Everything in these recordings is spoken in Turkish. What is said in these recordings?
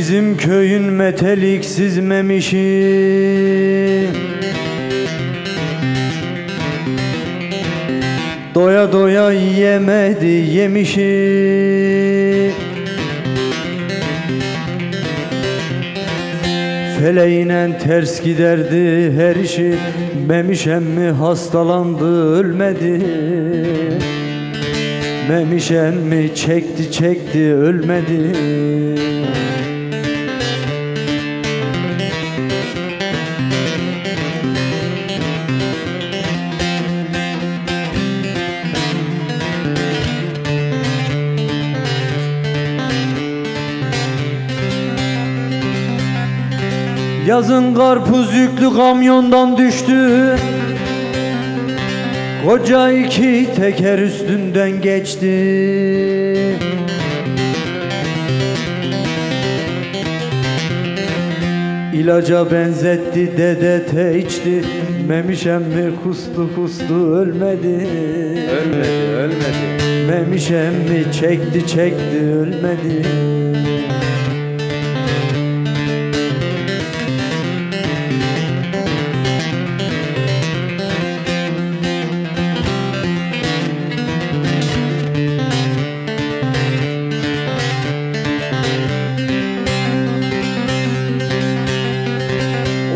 Bizim köyün meteliksiz memişi, doya doya yemedi yemişi. Feleğinen ters giderdi her işi, Memiş emmi hastalandı ölmedi. Memiş emmi çekti çekti ölmedi. Yazın karpuz yüklü kamyondan düştü, koca iki teker üstünden geçti. İlaca benzetti dedete içti, Memiş emmi kustu kustu ölmedi. Ölmedi. Memiş emmi çekti çekti ölmedi.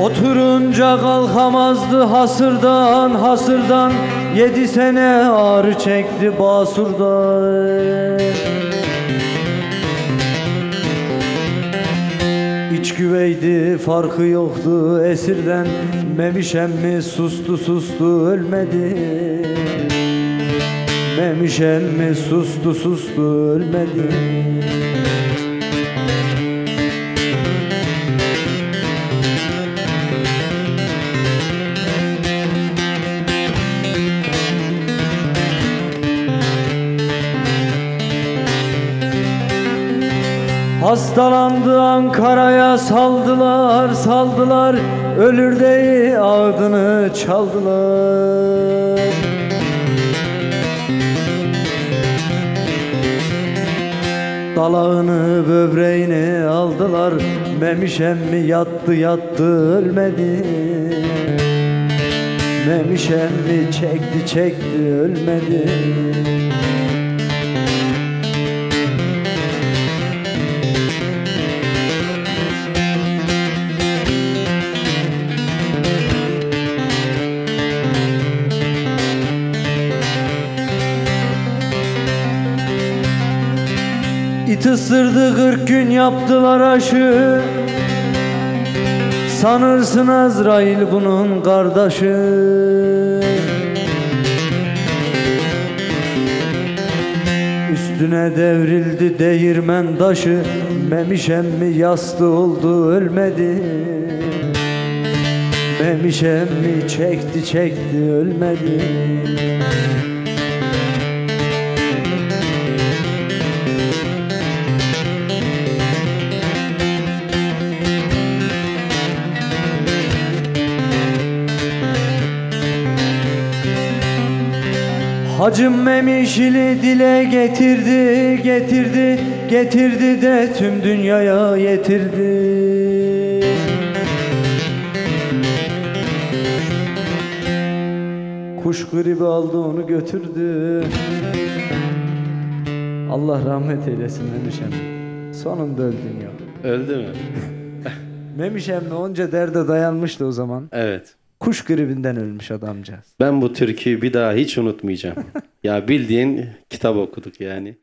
Oturunca kalkamazdı hasırdan hasırdan, 7 sene ağrı çekti basurdan. İç güveydi farkı yoktu esirden, Memiş emmi sustu sustu ölmedi. Memiş emmi sustu sustu ölmedi. Hastalandı Ankara'ya saldılar saldılar, ölür diye ağdını çaldılar. Dalağını böbreğini aldılar, Memiş emmi yattı yattı ölmedi. Memiş emmi çekti çekti ölmedi. İt ısırdı 40 gün yaptılar aşı, sanırsın Azrail bunun kardeşi. Üstüne devrildi değirmen taşı, Memiş emmi yastı oldu ölmedi. Memiş emmi çekti çekti ölmedi. Hacım Memiş'ili dile getirdi, getirdi, getirdi de tüm dünyaya yetirdi. Kuş gribi aldı onu götürdü. Allah rahmet eylesin Memiş emmi. Sonunda öldün ya. Öldü mü? Memiş emmi onca derde dayanmıştı o zaman. Evet. Kuş gribinden ölmüş adamcağız. Ben bu türküyü bir daha hiç unutmayacağım. Ya bildiğin kitap okuduk yani.